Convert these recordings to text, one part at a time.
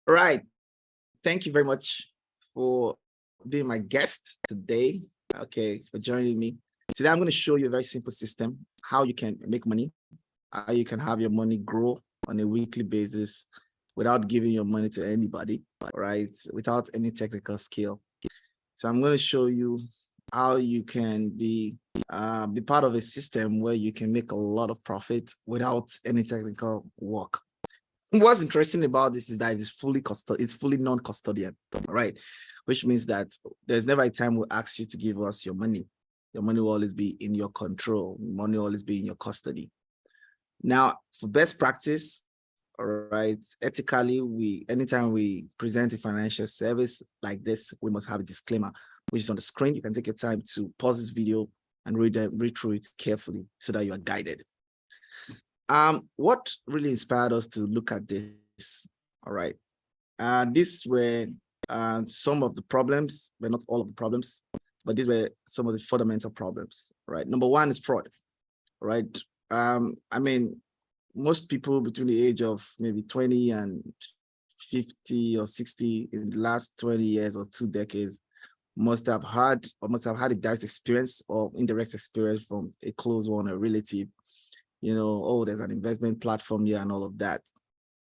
All right. Thank you very much for being my guest today. Okay, for joining me. Today, I'm going to show you a very simple system, how you can make money, how you can have your money grow on a weekly basis without giving your money to anybody, right? Without any technical skill. So I'm going to show you how you can be part of a system where you can make a lot of profit without any technical work. What's interesting about this is that it's fully non-custodian, right? Which means that there's never a time we'll ask you to give us your money. Your money will always be in your control. Money will always be in your custody. Now, for best practice, all right, ethically, anytime we present a financial service like this, we must have a disclaimer, which is on the screen. You can take your time to pause this video and read through it carefully so that you are guided. What really inspired us to look at this? All right. These were some of the problems, but not all of the problems, but these were some of the fundamental problems, right? Number one is fraud, right? I mean, most people between the age of maybe 20 and 50 or 60 in the last 20 years or 2 decades must have had a direct experience or indirect experience from a close one, a relative. Oh, there's an investment platform here and all of that.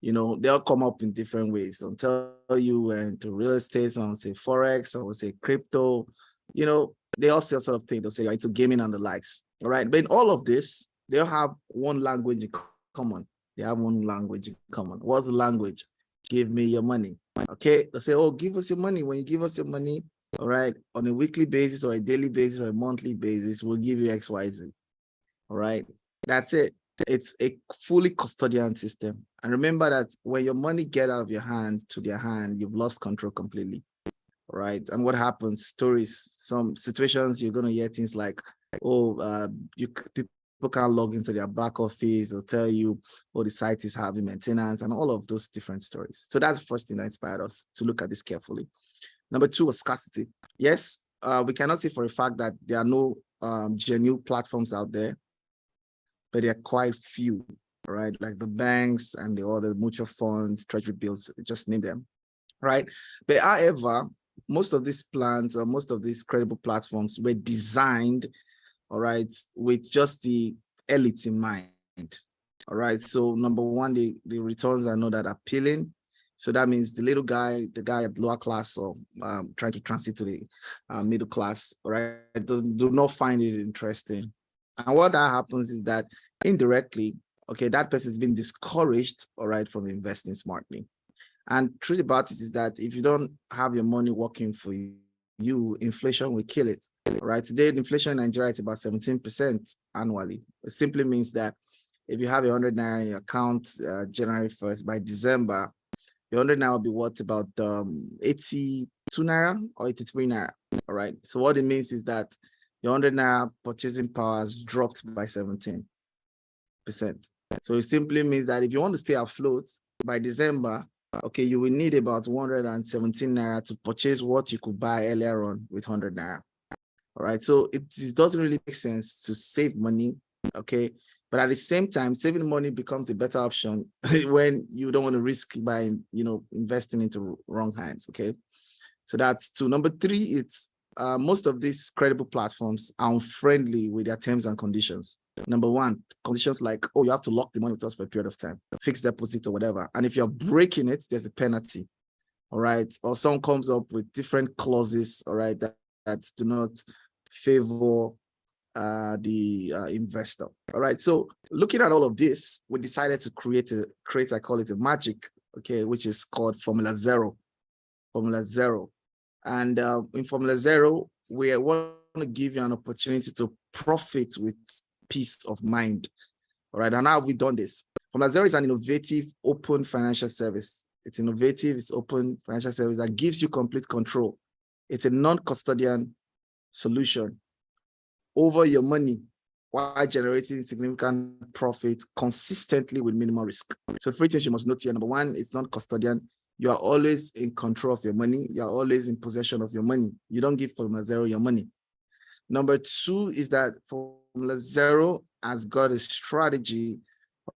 They'll come up in different ways. They'll tell you into real estate, some say Forex, some will say crypto, they all say a sort of thing. They'll say into gaming and the likes. All right. But in all of this, they'll have one language in common. They have one language in common. What's the language? Give me your money. Okay. They'll say, oh, give us your money. When you give us your money, all right, on a weekly basis or a daily basis or a monthly basis, we'll give you XYZ. All right. That's it. It's a fully custodian system. And remember that when your money gets out of your hand to their hand, you've lost control completely. All right. And what happens? Stories, some situations, you're going to hear things like, oh, people can't log into their back office. They'll tell you, oh, the site is having maintenance and all of those different stories. So that's the first thing that inspired us to look at this carefully. Number two was scarcity. Yes, we cannot say for a fact that there are no genuine platforms out there, but there are quite few, right? Like the banks and the other mutual funds, treasury bills, just name them, right? But however, most of these plans or most of these credible platforms were designed, all right, with just the elites in mind, all right? So number one, the returns are not that appealing. So that means the little guy, the guy at lower class or trying to transit to the middle class, all right, do not find it interesting. And what that happens is that indirectly, okay, that person has been discouraged, all right, from investing smartly. And truth about it is that if you don't have your money working for you, inflation will kill it, right? Today, the inflation in Nigeria is about 17% annually. It simply means that if you have 100 naira in your account January 1st, by December, your 100 naira will be worth about 82 naira or 83 naira, all right? So what it means is that your 100 naira purchasing power has dropped by 17%. So it simply means that if you want to stay afloat by December, okay, you will need about 117 naira to purchase what you could buy earlier on with 100 naira. All right. So it doesn't really make sense to save money. Okay. But at the same time, saving money becomes a better option when you don't want to risk by, investing into wrong hands. Okay. So that's two. Number three, it's most of these credible platforms are unfriendly with their terms and conditions. Number one, conditions like, oh, you have to lock the money with us for a period of time, fixed deposit or whatever. And if you're breaking it, there's a penalty. All right. Or someone comes up with different clauses, all right, that do not favor the investor. All right. So looking at all of this, we decided to create, I call it a magic, okay, which is called FormulaZero. FormulaZero. And in FormulaZero, we want to give you an opportunity to profit with peace of mind. All right. And how have we done this? FormulaZero is an innovative, open financial service. It's innovative, it's open financial service that gives you complete control. It's a non-custodian solution over your money while generating significant profit consistently with minimal risk. So 3 things you must note here. Number one, it's non-custodian. You are always in control of your money. You are always in possession of your money. You don't give FormulaZero your money. Number two is that FormulaZero has got a strategy,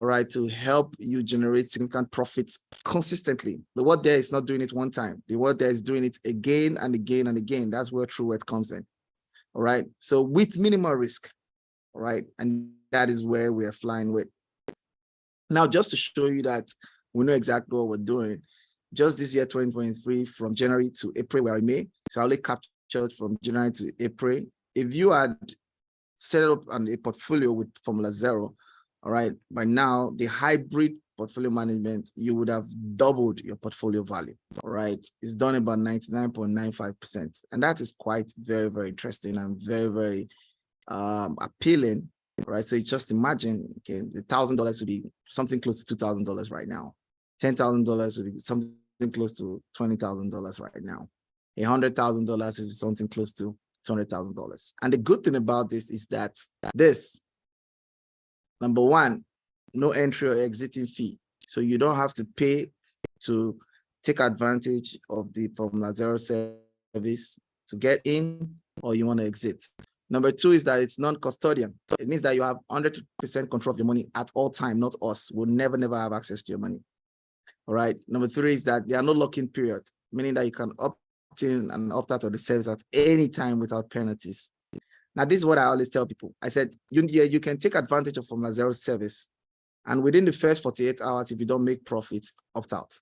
all right, to help you generate significant profits consistently. The word there is not doing it one time. The word there is doing it again and again and again. That's where true worth comes in. All right. So with minimal risk, all right, and that is where we are flying with. Now, just to show you that we know exactly what we're doing, just this year, 2023, from January to April, we are in May. So I only captured from January to April. If you had set up a portfolio with FormulaZero, all right, by now, the hybrid portfolio management, you would have doubled your portfolio value, all right? It's done about 99.95%. And that is quite very, very interesting and very, very appealing, right? So you just imagine, okay, the $1,000 would be something close to $2,000 right now. $10,000 would be something close to $20,000 right now. $100,000 would be something close to $200,000. And the good thing about this is that number one, no entry or exiting fee. So you don't have to pay to take advantage of the FormulaZero service to get in, or you want to exit. Number two is that it's non-custodian. It means that you have 100% control of your money at all time, not us. We'll never have access to your money. All right. Number three is that there are no lock-in period, meaning that you can opt in and opt out of the service at any time without penalties. Now, this is what I always tell people. I said, you can take advantage of FormulaZero service, and within the first 48 hours, if you don't make profits, opt out.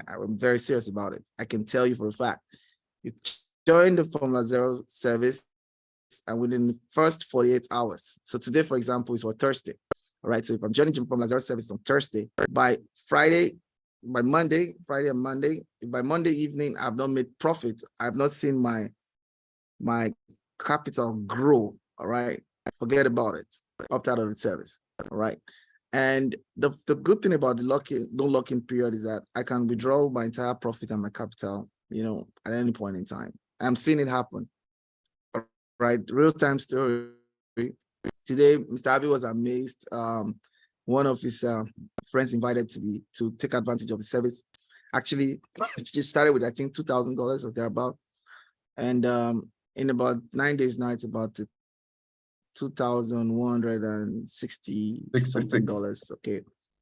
I'm very serious about it. I can tell you for a fact. You join the FormulaZero service, and within the first 48 hours. So today, for example, is for Thursday. All right. So if I'm joining FormulaZero service on Thursday, by Friday, by Monday, Friday and Monday, by Monday evening, I've not made profit. I've not seen my capital grow. All right. Forget about it. Opt out of the service. All right. And the good thing about the no lock-in period is that I can withdraw my entire profit and my capital, at any point in time. I'm seeing it happen. Right, real-time story. Today, Mr. Abi was amazed. One of his friends invited to take advantage of the service. Actually, she started with, I think, $2,000 or thereabout. And in about 9 days now, it's about $2,160 something dollars. Okay,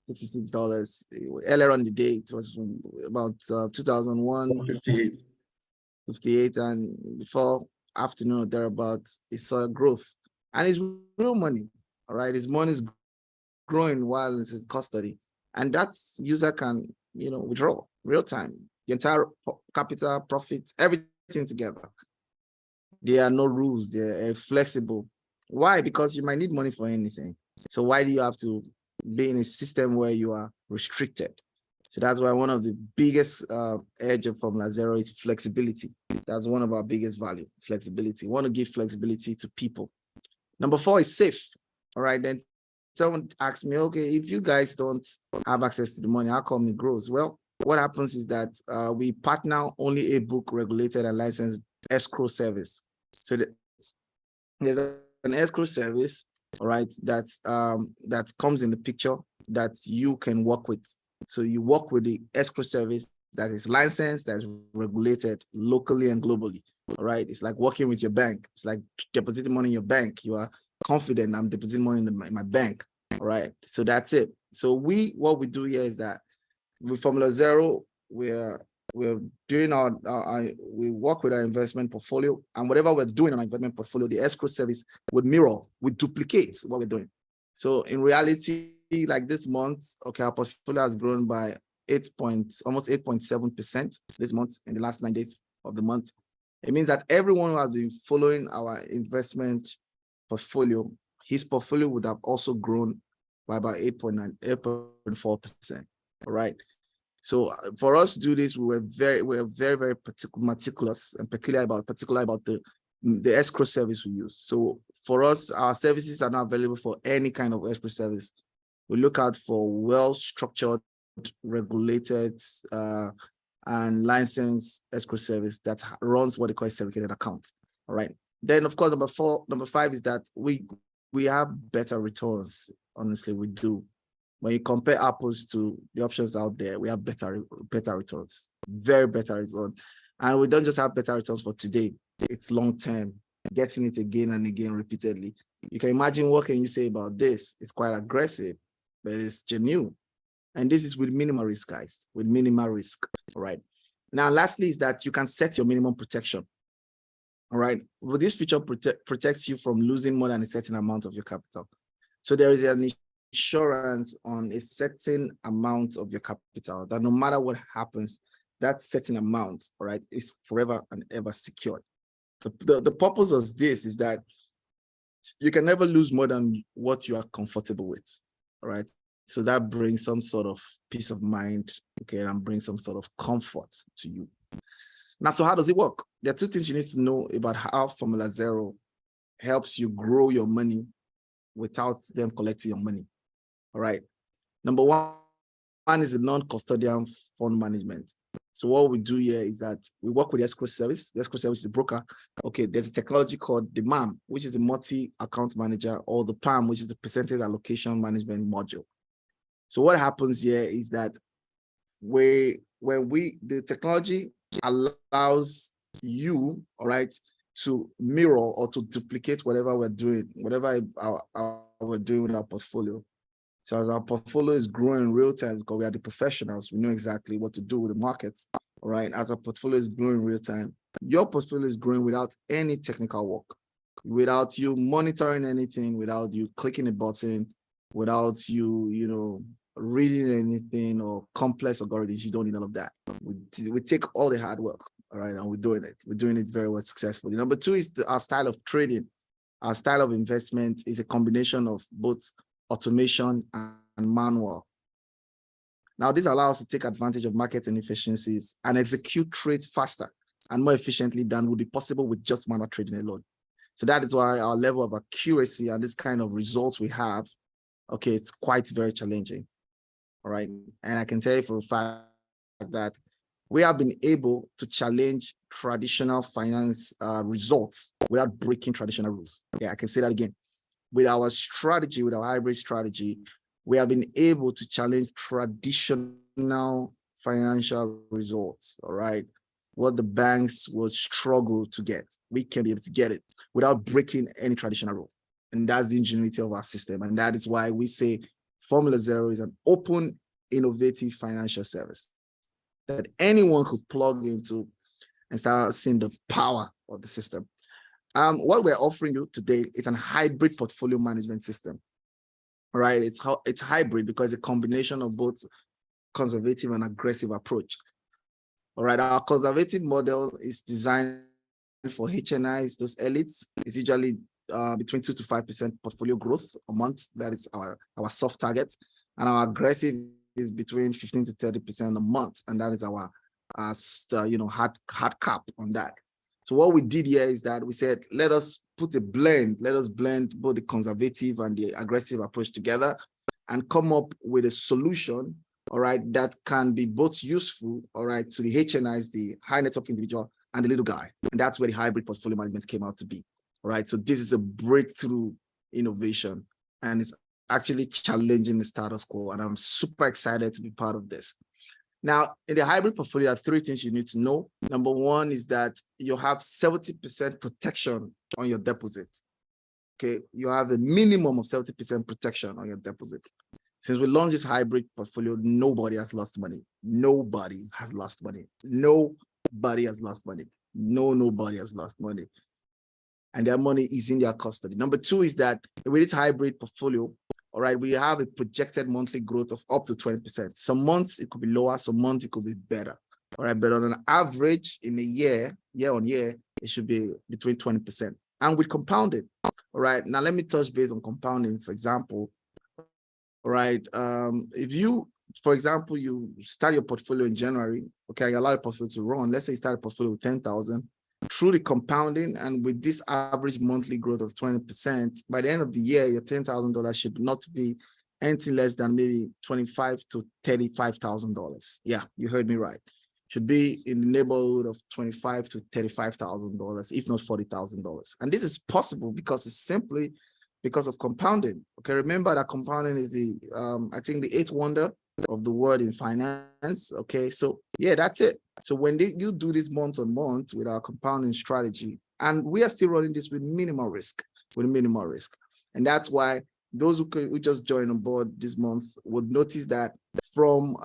$66. Earlier on the day, it was about 2,158, and before afternoon thereabout, it saw growth, and it's real money. All right, his money is growing while it's in custody, and that user can withdraw real time the entire capital, profits, everything together. There are no rules. They're flexible. Why? Because you might need money for anything. So why do you have to be in a system where you are restricted? So that's why one of the biggest edge of FormulaZero is flexibility. That's one of our biggest value, flexibility. We want to give flexibility to people. Number four is safe. All right, then someone asked me, okay, if you guys don't have access to the money, how come it grows? Well, what happens is that we partner only a book regulated and licensed escrow service. So there's an escrow service, all right, that comes in the picture that you can work with. So you work with the escrow service that is licensed, that's regulated locally and globally. All right. It's like working with your bank. It's like depositing money in your bank. You are confident I'm depositing money in my bank. All right. So that's it. So what we do here is that with FormulaZero, we're doing we work with our investment portfolio, and whatever we're doing on our investment portfolio, the escrow service would duplicate what we're doing. So in reality, like this month, okay, our portfolio has grown by almost 8.7% this month in the last 9 days of the month. It means that everyone who has been following our investment portfolio, his portfolio would have also grown by about 8.4%. All right. So for us to do this, we're very, very meticulous and particular about the escrow service we use. So for us, our services are not available for any kind of escrow service. We look out for well-structured, regulated, and licensed escrow service that runs what they call a segregated account. All right. Then, of course, number five is that we have better returns. Honestly, we do. When you compare apples to the options out there, we have better returns, very better results. And we don't just have better returns for today. It's long term, getting it again and again repeatedly. You can imagine what can you say about this? It's quite aggressive. but it's genuine. And this is with minimal risk, guys, with minimal risk. All right. Now, lastly, is that you can set your minimum protection. All right. Well, this feature protects you from losing more than a certain amount of your capital. So there is an insurance on a certain amount of your capital that no matter what happens, that certain amount, all right, is forever and ever secured. The purpose of this is that you can never lose more than what you are comfortable with. All right. So that brings some sort of peace of mind, okay, and brings some sort of comfort to you. Now, so how does it work? There are two things you need to know about how FormulaZero helps you grow your money without them collecting your money. All right. Number one is the non-custodian fund management. So what we do here is that we work with the escrow service. The escrow service is the broker. Okay, there's a technology called the MAM, which is the multi-account manager, or the PAM, which is the percentage allocation management module. So what happens here is that the technology allows you, all right, to mirror or to duplicate whatever we're doing, whatever we're doing with our portfolio. So as our portfolio is growing in real time, because we are the professionals, we know exactly what to do with the markets, all right? As our portfolio is growing in real time, your portfolio is growing without any technical work, without you monitoring anything, without you clicking a button, without you, reading anything or complex algorithms. You don't need all of that. We take all the hard work, all right, and we're doing it. We're doing it very well successfully. Number two is our style of trading. Our style of investment is a combination of both automation and manual. Now, this allows us to take advantage of market inefficiencies and execute trades faster and more efficiently than would be possible with just manual trading alone. So that is why our level of accuracy and this kind of results we have, okay, it's quite very challenging. All right. And I can tell you for a fact that we have been able to challenge traditional finance results without breaking traditional rules. Okay, I can say that again. With our strategy, with our hybrid strategy, we have been able to challenge traditional financial results, all right? What the banks will struggle to get, we can be able to get it without breaking any traditional rule. And that's the ingenuity of our system. And that is why we say FormulaZero is an open, innovative financial service that anyone could plug into and start seeing the power of the system. What we're offering you today is an hybrid portfolio management system. All right, it's hybrid because it's a combination of both conservative and aggressive approach. All right, our conservative model is designed for HNIs, those elites. It's usually between 2 to 5% portfolio growth a month. That is our soft target. And our aggressive is between 15 to 30% a month. And that is our hard cap on that. So what we did here is that we said, let us blend both the conservative and the aggressive approach together and come up with a solution, all right, that can be both useful, all right, to the HNIs, the high net worth individual, and the little guy. And that's where the hybrid portfolio management came out to be, all right? So this is a breakthrough innovation, and it's actually challenging the status quo, and I'm super excited to be part of this. Now, in the hybrid portfolio, there are three things you need to know. Number one is that you have 70% protection on your deposit. Okay, you have a minimum of 70% protection on your deposit. Since we launched this hybrid portfolio, nobody has lost money. Nobody has lost money. Nobody has lost money. Nobody has lost money. And their money is in their custody. Number two is that with this hybrid portfolio, all right, we have a projected monthly growth of up to 20%. Some months it could be lower, some months it could be better. All right, but on an average in a year on year, it should be between 20%. And with compounding, all right, now let me touch base on compounding, for example. All right, if you, for example, you start your portfolio in January, okay, you allow your portfolio to run. Let's say you start a portfolio with 10,000. Through the compounding and with this average monthly growth of 20%, by the end of the year, your $10,000 should not be anything less than maybe $25,000 to $35,000. Yeah, you heard me right. Should be in the neighborhood of $25,000 to $35,000, if not $40,000. And this is possible because it's simply because of compounding. Okay, remember that compounding is the, I think, the eighth wonder of the word in finance. Okay, so yeah, that's it. So when you do this month on month with our compounding strategy, and we are still running this with minimal risk, and that's why those who just joined on board this month would notice that from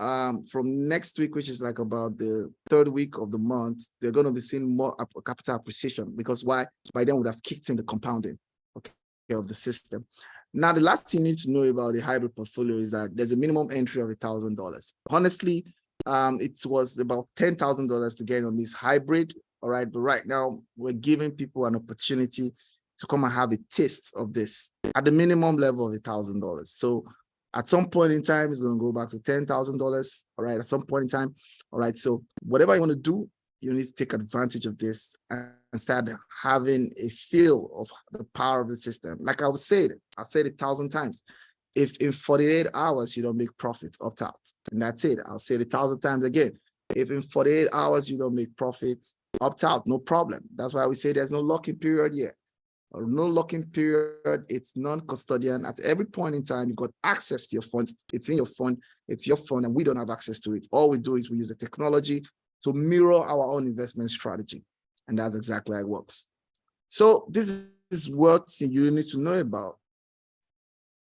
next week, which is like about the third week of the month, they're going to be seeing more capital appreciation, because why? By then would have kicked in the compounding, okay, of the system. Now, the last thing you need to know about the hybrid portfolio is that there's a minimum entry of $1,000. Honestly, it was about $10,000 to get on this hybrid. All right, but right now we're giving people an opportunity to come and have a taste of this at the minimum level of $1,000. So at some point in time, it's going to go back to $10,000. All right, at some point in time. All right, so whatever you want to do, you need to take advantage of this and start having a feel of the power of the system. Like I said 1,000 times. If in 48 hours you don't make profit, opt out. And that's it. I'll say it 1,000 times again. If in 48 hours you don't make profit, opt out, no problem. That's why we say there's no lock-in period yet. Or no lock-in period, it's non-custodian. At every point in time, you've got access to your funds. It's in your fund, it's your fund, and we don't have access to it. All we do is we use the technology to mirror our own investment strategy. And that's exactly how it works. So this is what you need to know about.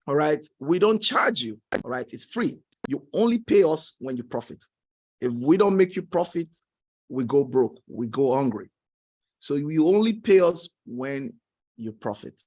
All right, we don't charge you. All right, it's free. You only pay us when you profit. If we don't make you profit, we go broke, we go hungry. So you only pay us when you profit.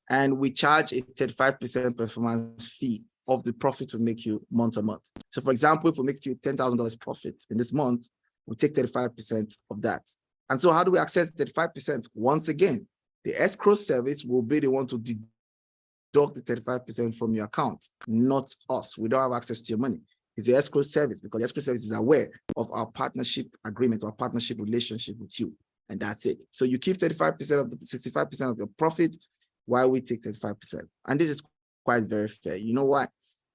And we charge a 35% performance fee of the profit we make you month on month. So for example, if we make you $10,000 profit in this month, we take 35% of that. And so how do we access 35%? Once again, the escrow service will be the one to deduct the 35% from your account, not us. We don't have access to your money. It's the escrow service, because the escrow service is aware of our partnership agreement, our partnership relationship with you. And that's it. So you keep 35% of the 65% of your profit, while we take 35%. And this is quite very fair. You know why?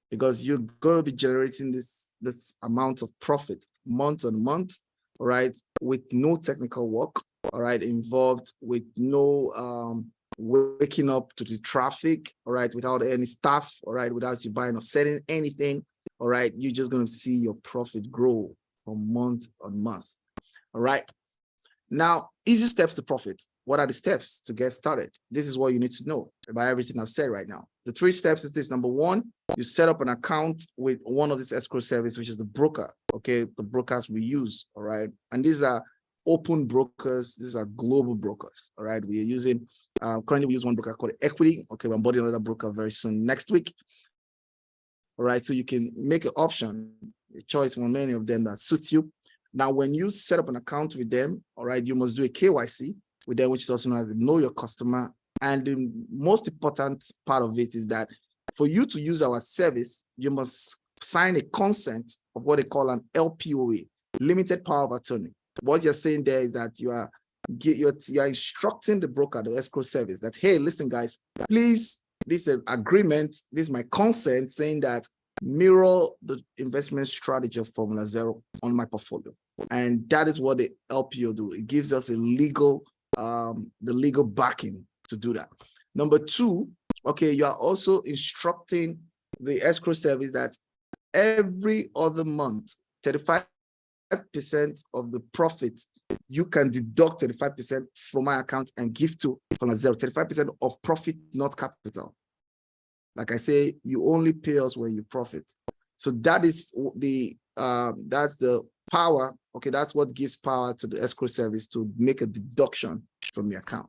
Because you're going to be generating this amount of profit month on month, all right, with no technical work, all right, involved, with no waking up to the traffic, all right, without any staff, all right, without you buying or selling anything, all right. You're just going to see your profit grow from month on month, all right. Now, easy steps to profit. What are the steps to get started? This is what you need to know about everything I've said right now. The 3 steps is this. Number 1, you set up an account with one of these escrow service, which is the broker, okay? The brokers we use, all right? And these are open brokers. These are global brokers, all right? We are using, currently we use one broker called Equity. Okay, we're onboarding another broker very soon, next week. All right, so you can make an option, a choice from many of them that suits you. Now, when you set up an account with them, all right, you must do a KYC with them, which is also known as Know Your Customer. And the most important part of it is that for you to use our service, you must sign a consent of what they call an LPOA, limited power of attorney. What you're saying there is that you are instructing the broker, the escrow service, that, hey, listen, guys, please, this is an agreement, this is my consent saying that mirror the investment strategy of FormulaZero on my portfolio. And that is what the LPO do. It gives us a legal, the legal backing to do that. Number 2, okay, you are also instructing the escrow service that every other month, 35% of the profit, you can deduct 35% from my account and give to FormulaZero, 35% of profit, not capital. Like I say, you only pay us when you profit. So that is that's the power. Okay, that's what gives power to the escrow service to make a deduction from your account.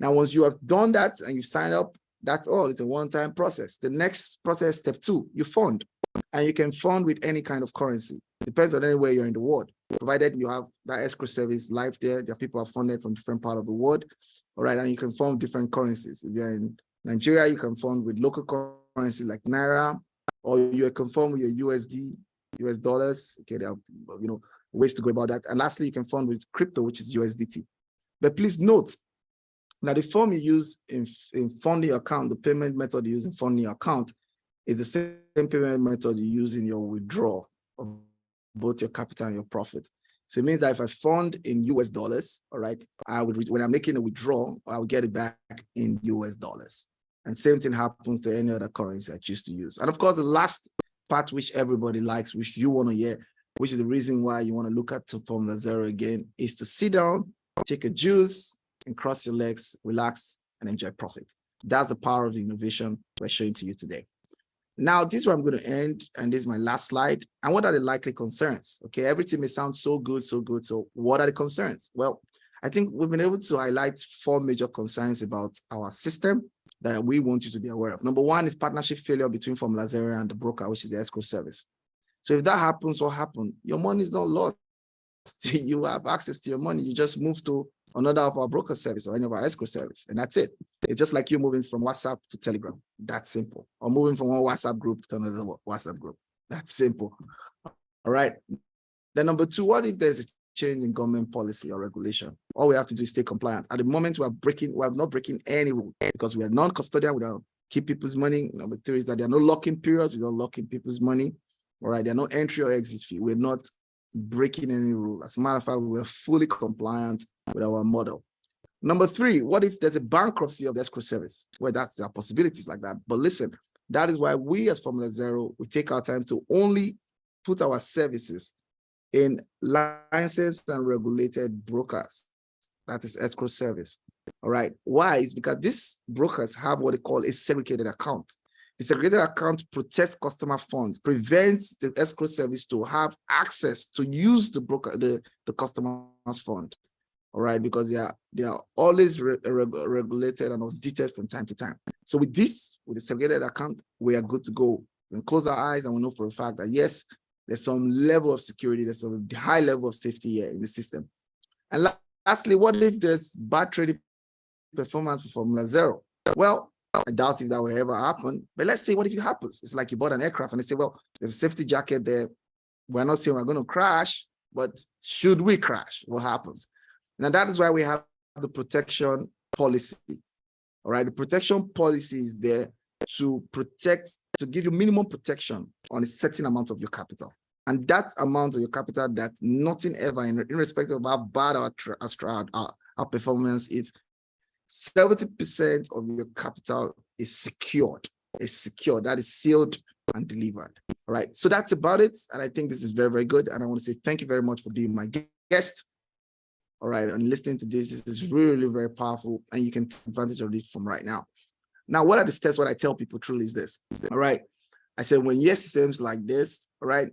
Now, once you have done that and you sign up, that's all. It's a one-time process. The next process, step 2, you fund. And you can fund with any kind of currency. Depends on anywhere you're in the world. Provided you have that escrow service live there, there are people are funded from different parts of the world. All right, and you can fund different currencies. If you're in Nigeria, you can fund with local currency like Naira, or you can fund with your USD, US dollars. Okay, there are ways to go about that. And lastly, you can fund with crypto, which is USDT. But please note that the form you use in funding your account, the payment method you use in funding your account, is the same payment method you use in your withdrawal of both your capital and your profit. So it means that if I fund in US dollars, all right, when I'm making a withdrawal, I will get it back in US dollars. And same thing happens to any other currency I choose to use. And of course, the last part, which everybody likes, which you want to hear, which is the reason why you want to look at FormulaZero again, is to sit down, take a juice, and cross your legs, relax, and enjoy profit. That's the power of the innovation we're showing to you today. Now, this is where I'm going to end, and this is my last slide. And what are the likely concerns? Okay, everything may sound so good, so good. So what are the concerns? Well, I think we've been able to highlight 4 major concerns about our system that we want you to be aware of. Number 1 is partnership failure between FormulaZero and the broker, which is the escrow service. So if that happens, what happened? Your money is not lost. You have access to your money. You just move to another of our broker service or any of our escrow service, and that's it. It's just like you moving from WhatsApp to Telegram. That's simple. Or moving from one WhatsApp group to another WhatsApp group. That's simple. All right. Then number 2, what if there's a change in government policy or regulation? All we have to do is stay compliant. At the moment, we are not breaking any rule because we are non-custodian. We don't keep people's money. Number 3 is that there are no locking periods. We don't lock in people's money. All right. There are no entry or exit fee. We're not breaking any rule. As a matter of fact, we're fully compliant with our model. Number 3, what if there's a bankruptcy of the escrow service? Well, there are possibilities like that. But listen, that is why we as FormulaZero, we take our time to only put our services in licensed and regulated brokers. That is escrow service. All right. Why? It's because these brokers have what they call a segregated account. The segregated account protects customer funds, prevents the escrow service to have access to use the broker, the customer's fund. All right, because they are always regulated and audited from time to time. So with this, with the segregated account, we are good to go. We can close our eyes and we know for a fact that yes, there's some level of security, there's a high level of safety here in the system. And lastly, what if there's bad trading performance for FormulaZero? Well, I doubt if that will ever happen, but let's say what if it happens? It's like you bought an aircraft and they say, well, there's a safety jacket there. We're not saying we're going to crash, but should we crash? What happens? Now, that is why we have the protection policy. All right. The protection policy is there to protect, to give you minimum protection on a certain amount of your capital. And that amount of your capital, that nothing ever, irrespective of how bad our performance is, 70% of your capital is secured. It's secure. That is sealed and delivered. All right. So that's about it. And I think this is very, very good. And I want to say thank you very much for being my guest. All right. And listening to this is really very powerful. And you can take advantage of this from right now. Now, what are the steps? What I tell people truly is this. All right. I said, when yes systems like this, all right,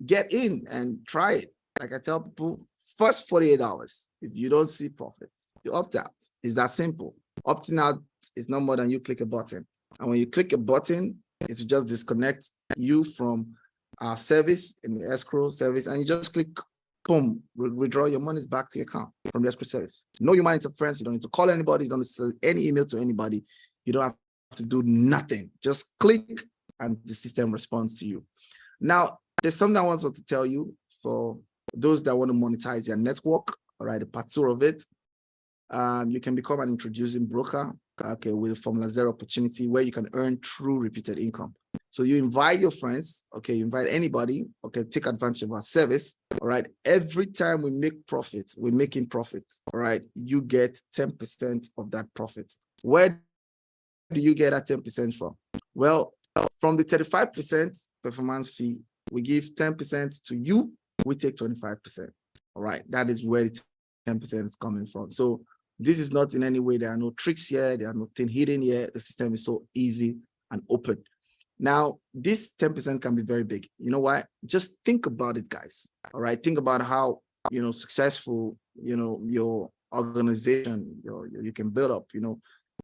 get in and try it. Like I tell people, first 48 hours, if you don't see profit, you opt out. It's that simple. Opting out is no more than you click a button. And when you click a button, it's just disconnect you from our service in the escrow service, and you just click, boom, withdraw your money back to your account from the escrow service. No human interference. You don't need to call anybody. You don't need to send any email to anybody. You don't have to do nothing. Just click and the system responds to you. Now, there's something I want to tell you for those that want to monetize their network. All right, the part 2 of it. You can become an introducing broker, okay, with FormulaZero opportunity where you can earn true repeated income. So you invite your friends, okay, you invite anybody, okay, take advantage of our service. All right, every time we make profit, we're making profit. All right, you get 10% of that profit. Where do you get that 10% from? Well, from the 35% performance fee, we give 10% to you, we take 25%. All right, that is where the 10% is coming from. So this is not in any way, there are no tricks here, there are nothing hidden here. The system is so easy and open. Now, this 10% can be very big. You know why? Just think about it, guys. All right, think about how, successful, your organization, you can build up,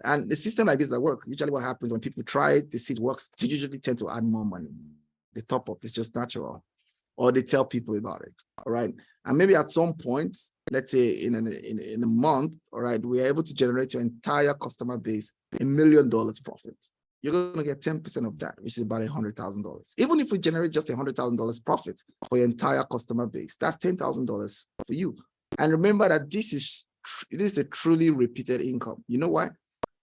and the system like this that work. Usually what happens when people try it, they see it works, they usually tend to add more money. They top up, it's just natural. Or they tell people about it. All right. And maybe at some point, let's say in a month, all right, we're able to generate your entire customer base $1 million profit. You're going to get 10% of that, which is about $100,000. Even if we generate just $100,000 profit for your entire customer base, that's $10,000 for you. And remember that this is a truly repeated income. You know why?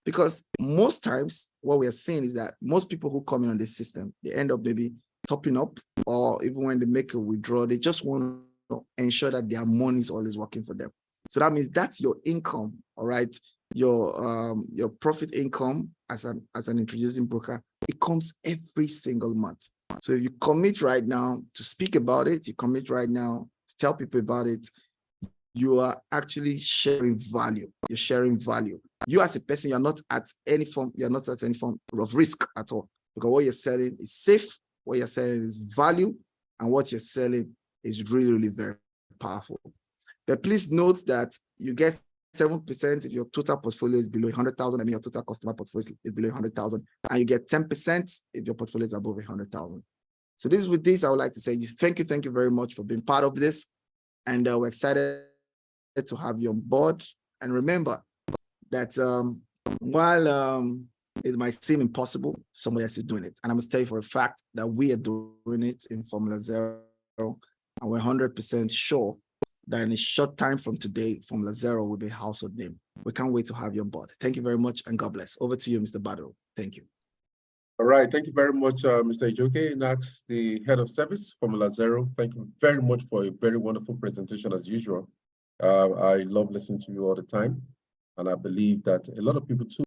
Because most times what we are seeing is that most people who come in on this system, they end up maybe topping up, or even when they make a withdrawal, they just want to ensure that their money is always working for them. So that means that's your income, all right? Your profit income as an introducing broker, it comes every single month. So if you commit right now to speak about it, you commit right now to tell people about it, you are actually sharing value. You're sharing value. You as a person, you're not at any form of risk at all, because what you're selling is safe, what you're selling is value, and what you're selling is really, really very powerful. But please note that you get 7% if your total portfolio is below 100,000. I mean, your total customer portfolio is below 100,000, and you get 10% if your portfolio is above 100,000. So with this, I would like to say thank you very much for being part of this, and we're excited to have you on board. And remember that while it might seem impossible, somebody else is doing it, and I must tell you for a fact that we are doing it in FormulaZero, and we're 100% sure that in a short time from today, FormulaZero will be a household name. We can't wait to have you on board. Thank you very much, and God bless. Over to you, Mr. Badro. Thank you. All right, thank you very much, Mr. Ijoke. That's the head of service, FormulaZero. Thank you very much for a very wonderful presentation as usual. I love listening to you all the time, and I believe that a lot of people too